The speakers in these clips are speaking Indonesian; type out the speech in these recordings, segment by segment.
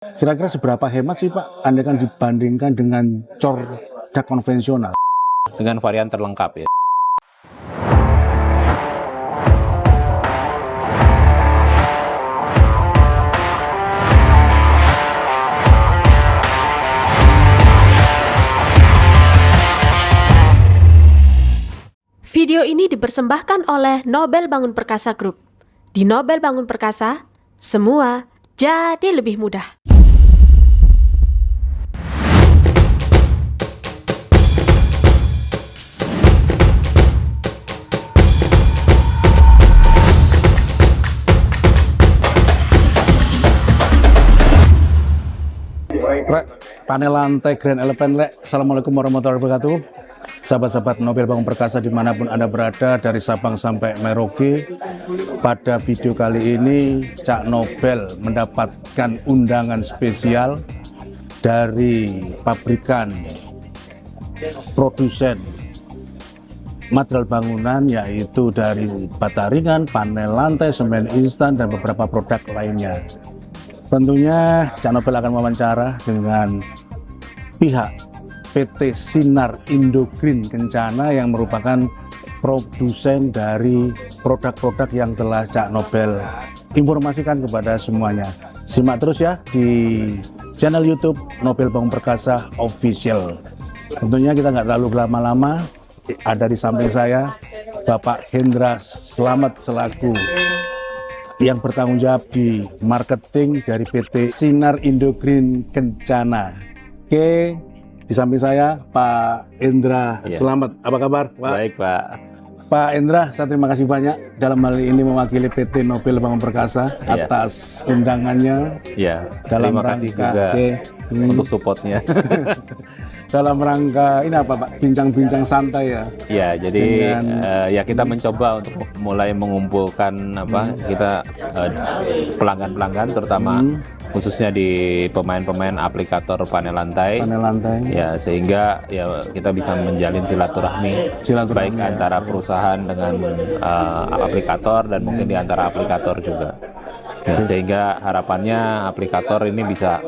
Kira-kira seberapa hemat sih Pak, andaikan dibandingkan dengan cor dak konvensional? Dengan varian terlengkap ya. Video ini dipersembahkan oleh Nobel Bangun Perkasa Group. Di Nobel Bangun Perkasa, semua jadi lebih mudah. Rek, panel lantai Grand Elephant, Rek. Assalamualaikum warahmatullahi wabarakatuh. Sahabat-sahabat Nobel Bangun Perkasa dimanapun Anda berada, dari Sabang sampai Merauke. Pada video kali ini, Cak Nobel mendapatkan undangan spesial dari pabrikan produsen material bangunan, yaitu dari bata ringan, panel lantai, semen instan, dan beberapa produk lainnya. Tentunya Cak Nobel akan wawancara dengan pihak PT Sinar Indo Green Kencana yang merupakan produsen dari produk-produk yang telah Cak Nobel informasikan kepada semuanya. Simak terus ya di channel YouTube Nobel Bangun Perkasa Official. Tentunya kita nggak terlalu lama-lama, ada di samping saya Bapak Hendra Slamet selaku yang bertanggung jawab di marketing dari PT Sinar Indo Green Kencana. Oke, di samping saya Pak Hendra Slamet. Apa kabar, Pak? Baik, Pak. Pak Hendra, saya terima kasih banyak dalam hal ini mewakili PT Nobel Bangun Perkasa atas undangannya. Ya, Dalam terima kasih rangka juga untuk supportnya. dalam rangka ini apa Pak? Bincang-bincang santai ya. Ya, jadi ya kita mencoba untuk mulai mengumpulkan kita pelanggan-pelanggan terutama khususnya di pemain-pemain aplikator panel lantai. Panel lantai. Ya, sehingga ya kita bisa menjalin silaturahmi baik antara perusahaan dengan aplikator dan mungkin di antara aplikator juga. Ya, sehingga harapannya aplikator ini bisa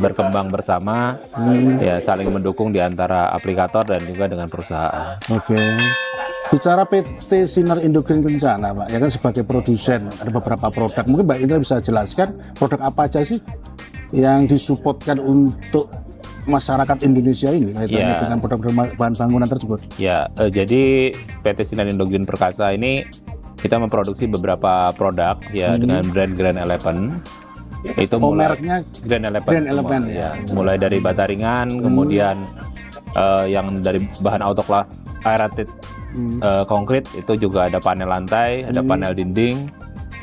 berkembang bersama, ya saling mendukung di antara aplikator dan juga dengan perusahaan. Oke. Bicara PT Sinar Indo Green Kencana, Pak, ya kan sebagai produsen ada beberapa produk. Mungkin Mbak Indra bisa jelaskan produk apa aja sih yang disupportkan untuk masyarakat Indonesia ini kaitannya dengan produk bahan bangunan tersebut? Ya, jadi PT Sinar Indo Green Perkasa ini kita memproduksi beberapa produk ya dengan brand Grand Elephant. Itu mereknya Grand Elephant. Grand Elephant ya. Mulai dari bata ringan, kemudian yang dari bahan autoclave aerated konkrit, itu juga ada panel lantai, ada panel dinding.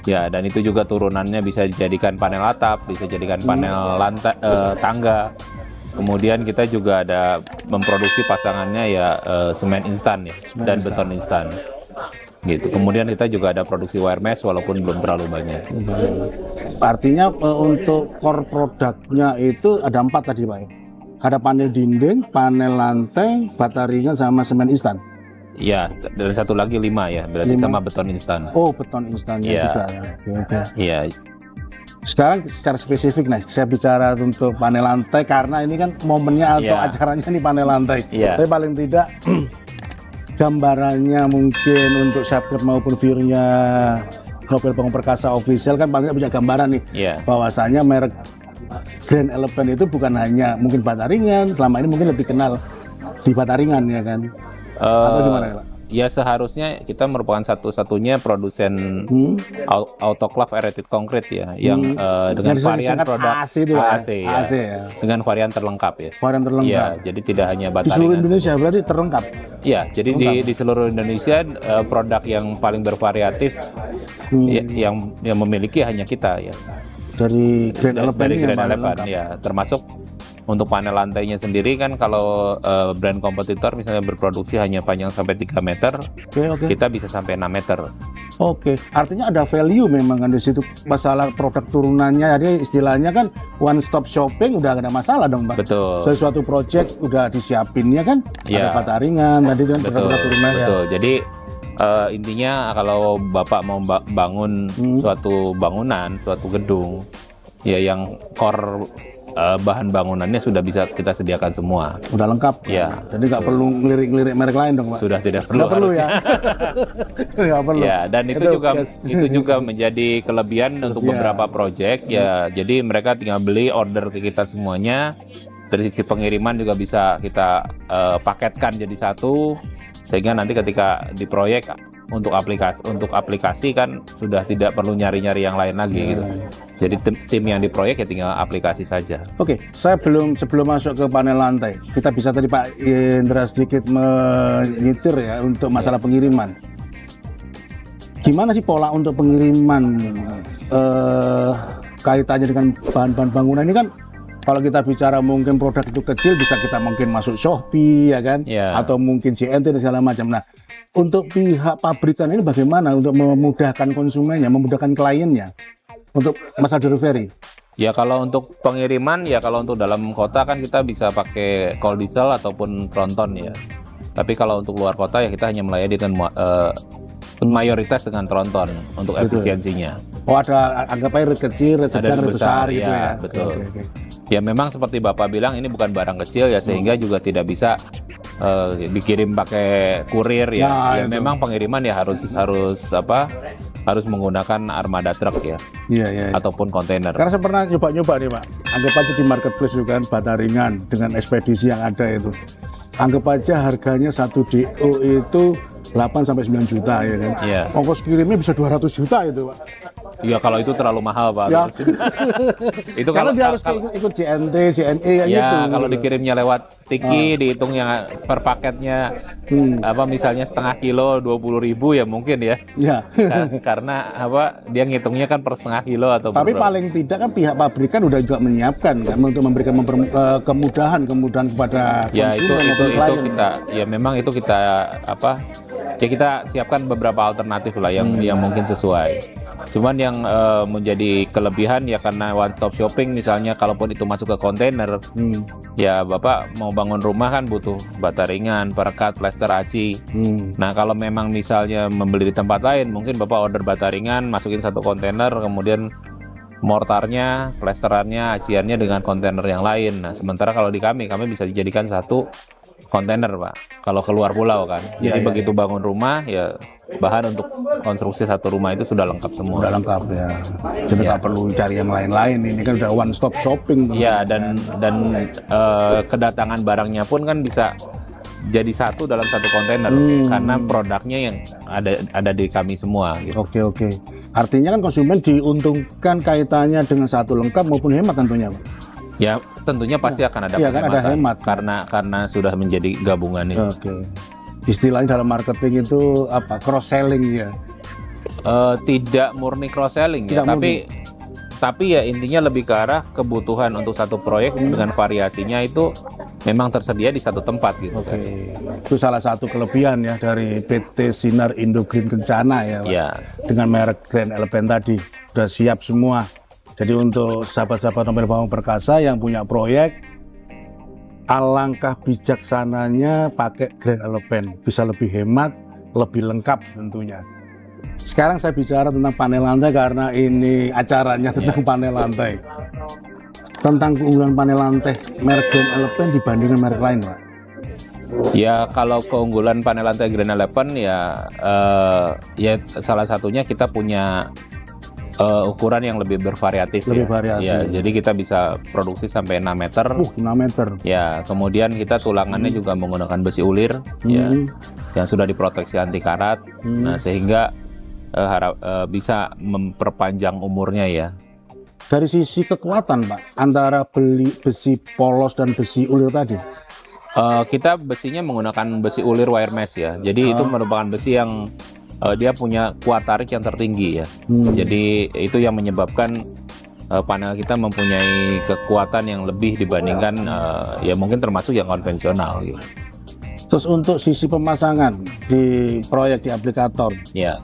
Ya, dan itu juga turunannya bisa dijadikan panel atap, bisa dijadikan panel lantai tangga. Kemudian kita juga ada memproduksi pasangannya ya semen instan ya dan beton instan. Gitu. Kemudian kita juga ada produksi wire mesh walaupun belum terlalu banyak. Artinya untuk core produknya itu ada 4 tadi Pak. Ada panel dinding, panel lantai, bata ringan sama semen instan. Iya, dan satu lagi 5 ya, berarti 5. Sama beton instan. Oh, beton instannya juga ya. Iya. Sekarang secara spesifik nih, saya bicara untuk panel lantai karena ini kan momennya atau acaranya nih panel lantai. Tapi paling tidak gambarannya mungkin untuk subscribe maupun viewernya Nobel Bangun Perkasa Official kan paling punya gambaran nih bahwasanya merek Grand Elephant itu bukan hanya mungkin bata ringan, selama ini mungkin lebih kenal di bata ringan ya kan. Atau gimana Pak? Ya seharusnya kita merupakan satu-satunya produsen autoclave aerated concrete ya yang dengan varian produk AAC ya. Dengan varian terlengkap ya. Varian terlengkap. Ya, jadi tidak hanya bata ringan. Di seluruh Indonesia berarti terlengkap. Ya, jadi di seluruh Indonesia produk yang paling bervariatif yang memiliki hanya kita ya. Dari Grand Elephant. Dari Grand Elephant ya, termasuk untuk panel lantainya sendiri kan kalau brand kompetitor misalnya berproduksi hanya panjang sampai 3 meter, kita bisa sampai 6 meter. Oke, artinya ada value memang kan di situ. Masalah produk turunannya, jadi istilahnya kan one stop shopping udah gak ada masalah dong, Pak. Betul. Sesuatu project udah disiapinnya kan, ya. Ada bata ringan, tadi kan produk turunannya. Betul. Jadi intinya kalau Bapak mau bangun suatu bangunan, suatu gedung, ya yang core bahan bangunannya sudah bisa kita sediakan semua. Udah lengkap. Ya. Jadi nggak perlu ngelirik-ngelirik merek lain dong, Pak. Sudah tidak perlu. Nggak perlu ya. Nggak perlu. Ya, dan itu juga yes. itu juga menjadi kelebihan untuk beberapa proyek ya. Jadi mereka tinggal beli order ke kita semuanya. Dari sisi pengiriman juga bisa kita paketkan jadi satu, sehingga nanti ketika di proyek untuk aplikasi kan sudah tidak perlu nyari-nyari yang lain lagi gitu. Jadi tim yang di proyek ya tinggal aplikasi saja. Oke, saya sebelum masuk ke panel lantai, kita bisa tadi Pak Indra sedikit menyitir ya untuk masalah pengiriman. Gimana sih pola untuk pengiriman kaitannya dengan bahan-bahan bangunan ini kan? Kalau kita bicara mungkin produk itu kecil, bisa kita mungkin masuk Shopee ya kan, atau mungkin CNT dan segala macam. Nah, untuk pihak pabrikan ini bagaimana untuk memudahkan konsumennya, memudahkan kliennya untuk masalah delivery? Ya kalau untuk pengiriman ya kalau untuk dalam kota kan kita bisa pakai call diesel ataupun tronton ya. Tapi kalau untuk luar kota ya kita hanya melayani dengan mayoritas dengan tronton untuk efisiensinya. Oh ada anggap aja rate kecil, rate sedang, rate besar gitu ya. Betul. Okay. Ya memang seperti Bapak bilang ini bukan barang kecil ya sehingga juga tidak bisa dikirim pakai kurir ya. Nah, ya memang pengiriman ya harus menggunakan armada truk ya. Iya. Ataupun kontainer. Karena saya pernah nyoba nih Pak. Anggap aja di marketplace juga kan Bataringan dengan ekspedisi yang ada itu. Anggap aja harganya 1 DO itu 8 sampai 9 juta ya kan. Iya. Ongkos kirimnya bisa 200 juta itu Pak. Iya kalau itu terlalu mahal Pak. Ya. Itu karena dia harus ikut CNT, CNE ya gitu. Kalau dikirimnya lewat tiki dihitungnya per paketnya misalnya setengah kilo 20.000 ya mungkin ya. Ya. Karena dia ngitungnya kan per setengah kilo atau tapi paling tidak kan pihak pabrikan udah juga menyiapkan kan untuk memberikan kemudahan kepada ya konsumen itu klien. Memang itu kita ya kita siapkan beberapa alternatif lah yang mungkin sesuai. Cuman yang menjadi kelebihan ya karena one stop shopping misalnya kalaupun itu masuk ke kontainer ya Bapak mau bangun rumah kan butuh bata ringan, perekat, plester, aci. Nah kalau memang misalnya membeli di tempat lain mungkin Bapak order bata ringan masukin satu kontainer kemudian mortarnya, plesterannya, aciannya dengan kontainer yang lain. Nah sementara kalau di kami bisa dijadikan satu kontainer Pak kalau keluar pulau kan. Jadi begitu bangun rumah ya bahan untuk konstruksi satu rumah itu sudah lengkap semua. Sudah lengkap ya. Jadi nggak perlu cari yang lain-lain. Ini kan udah one stop shopping. Iya dan kedatangan barangnya pun kan bisa jadi satu dalam satu kontainer karena produknya yang ada di kami semua. Gitu. Oke. Artinya kan konsumen diuntungkan kaitannya dengan satu lengkap maupun hemat tentunya Pak. Ya tentunya pasti akan ada hemat karena sudah menjadi gabungan ini. Oke. Istilahnya dalam marketing itu cross selling ya? Tidak murni cross selling ya, tapi ya intinya lebih ke arah kebutuhan untuk satu proyek dengan variasinya itu memang tersedia di satu tempat gitu. Oke. Itu salah satu kelebihan ya dari PT Sinar Indo Green Kencana ya, Pak. Ya. Dengan merek Grand Elephant tadi sudah siap semua. Jadi untuk sahabat-sahabat Nobel Bangun Perkasa yang punya proyek, alangkah bijaksananya pakai Grand Elephant, bisa lebih hemat, lebih lengkap tentunya. Sekarang saya bicara tentang panel lantai karena ini acaranya tentang panel lantai. Tentang keunggulan panel lantai merek Grand Elephant dibandingkan merek lain, Pak. Ya kalau keunggulan panel lantai Grand Elephant ya salah satunya kita punya ukuran yang lebih bervariatif. Ya, jadi kita bisa produksi sampai 6 meter. 6 meter. Ya, kemudian kita tulangannya juga menggunakan besi ulir ya, yang sudah diproteksi anti karat. Nah, sehingga bisa memperpanjang umurnya ya. Dari sisi kekuatan, Pak, antara besi polos dan besi ulir tadi. Kita besinya menggunakan besi ulir wire mesh ya. Jadi itu merupakan besi yang dia punya kuat tarik yang tertinggi ya. Jadi itu yang menyebabkan panel kita mempunyai kekuatan yang lebih dibandingkan ya mungkin termasuk yang konvensional gitu. Terus untuk sisi pemasangan di proyek di aplikator, ya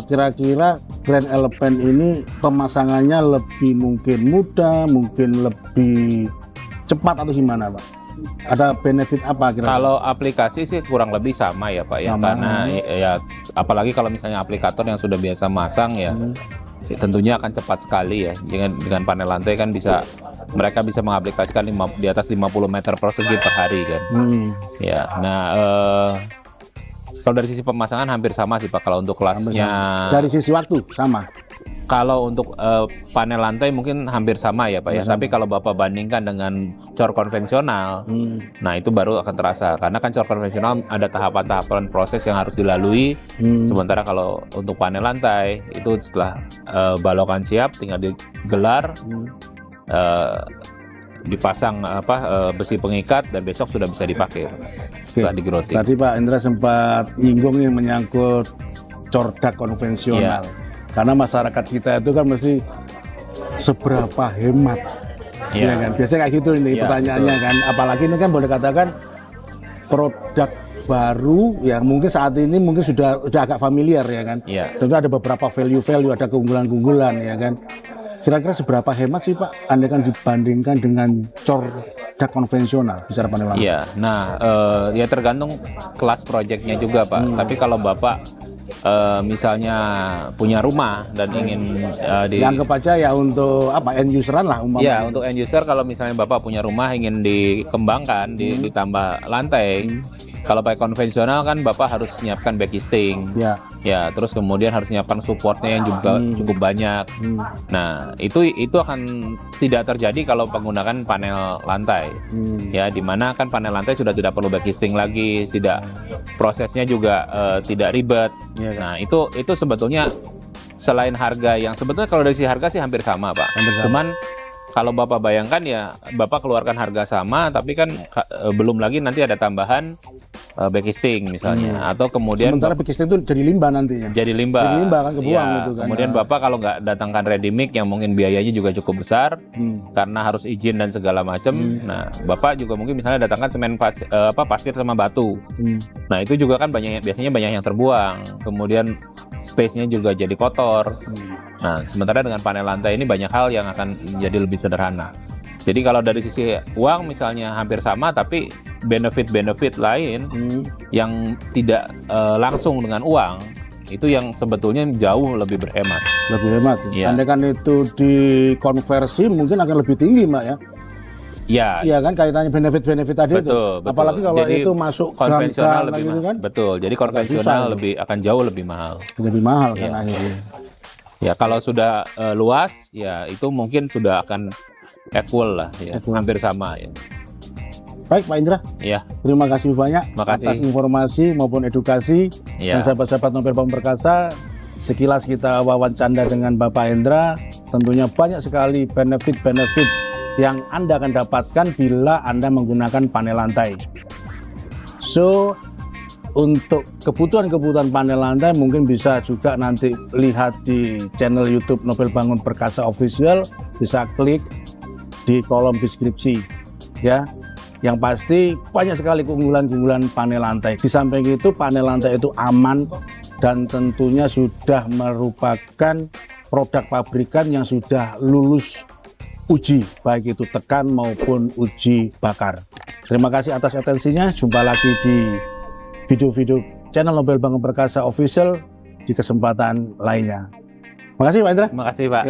kira-kira Grand Elephant ini pemasangannya lebih mungkin mudah, mungkin lebih cepat atau gimana Pak? Ada benefit apa kira-kira? Kalau aplikasi sih kurang lebih sama ya Pak ya, karena ya apalagi kalau misalnya aplikator yang sudah biasa masang ya tentunya akan cepat sekali ya. Dengan panel lantai kan mereka bisa mengaplikasikan di atas 50 meter persegi per hari kan. Ya, nah kalau dari sisi pemasangan hampir sama sih Pak. Kalau untuk kelasnya, dari sisi waktu sama. kalau untuk panel lantai mungkin hampir sama ya Pak ya. Tapi kalau Bapak bandingkan dengan cor konvensional, nah itu baru akan terasa. Karena kan cor konvensional ada tahapan-tahapan proses yang harus dilalui. Sementara kalau untuk panel lantai itu setelah balokan siap, tinggal digelar, dipasang besi pengikat, dan besok sudah bisa dipakai setelah digerotik. Tadi Pak Indra sempat nyinggung yang menyangkut cordak konvensional. Karena masyarakat kita itu kan mesti seberapa hemat, ya kan? Biasanya kayak gitu ini pertanyaannya kan. Apalagi ini kan boleh katakan produk baru yang mungkin saat ini mungkin sudah agak familiar ya kan. Tentu ada beberapa value, ada keunggulan ya kan. Kira-kira seberapa hemat sih Pak andaikan dibandingkan dengan cordak konvensional bicara panel lantai? Iya, nah ya tergantung kelas proyeknya juga Pak. Tapi kalau Bapak misalnya punya rumah dan ingin dianggap aja ya untuk end useran lah umpamanya. Ya, untuk end user, kalau misalnya Bapak punya rumah ingin dikembangkan, ditambah lantai. Kalau pakai konvensional kan Bapak harus nyiapkan backisting. Ya, terus kemudian harus nyiapkan supportnya yang juga cukup banyak. Nah, itu akan tidak terjadi kalau menggunakan panel lantai. Ya, dimana kan panel lantai sudah tidak perlu backisting lagi, prosesnya juga tidak ribet. Nah, itu sebetulnya selain harga yang sebetulnya kalau dari sisi harga sih hampir sama Pak. Cuman kalau Bapak bayangkan ya, Bapak keluarkan harga sama, tapi kan belum lagi nanti ada tambahan backisting misalnya, atau kemudian sementara backisting itu jadi limbah nantinya. Jadi limbah kan kebuang gitu kan. Kemudian Bapak kalau nggak datangkan ready mix yang mungkin biayanya juga cukup besar, karena harus izin dan segala macam. Nah, Bapak juga mungkin misalnya datangkan semen pasir sama batu. Nah, itu juga kan biasanya banyak yang terbuang. Kemudian space-nya juga jadi kotor. Nah, sementara dengan panel lantai ini banyak hal yang akan jadi lebih sederhana. Jadi kalau dari sisi uang misalnya hampir sama, tapi benefit-benefit lain yang tidak langsung dengan uang, itu yang sebetulnya jauh lebih berhemat. Lebih hemat. Ya. Andaikan itu dikonversi mungkin akan lebih tinggi Mbak ya. Iya kan kaitannya benefit-benefit tadi betul, itu. Apalagi kalau jadi, itu masuk konvensional lebih gitu kan. Betul. Jadi konvensional akan jauh lebih mahal. Lebih mahal kan akhirnya. Ya, kalau sudah luas ya itu mungkin sudah akan equal lah ya, hampir sama ya. Baik Pak Indra, ya. Terima kasih banyak atas informasi maupun edukasi. Dan sahabat-sahabat Nobel Bangun Perkasa, sekilas kita wawancara dengan Bapak Indra, tentunya banyak sekali benefit-benefit yang Anda akan dapatkan bila Anda menggunakan panel lantai. So, untuk kebutuhan-kebutuhan panel lantai mungkin bisa juga nanti lihat di channel YouTube Nobel Bangun Perkasa Official, bisa klik di kolom deskripsi ya. Yang pasti banyak sekali keunggulan-keunggulan panel lantai. Di samping itu panel lantai itu aman dan tentunya sudah merupakan produk pabrikan yang sudah lulus uji, baik itu tekan maupun uji bakar. Terima kasih atas atensinya. Jumpa lagi di video-video channel Nobel Bangun Perkasa Official di kesempatan lainnya. Terima kasih Pak Indra. Terima kasih Pak.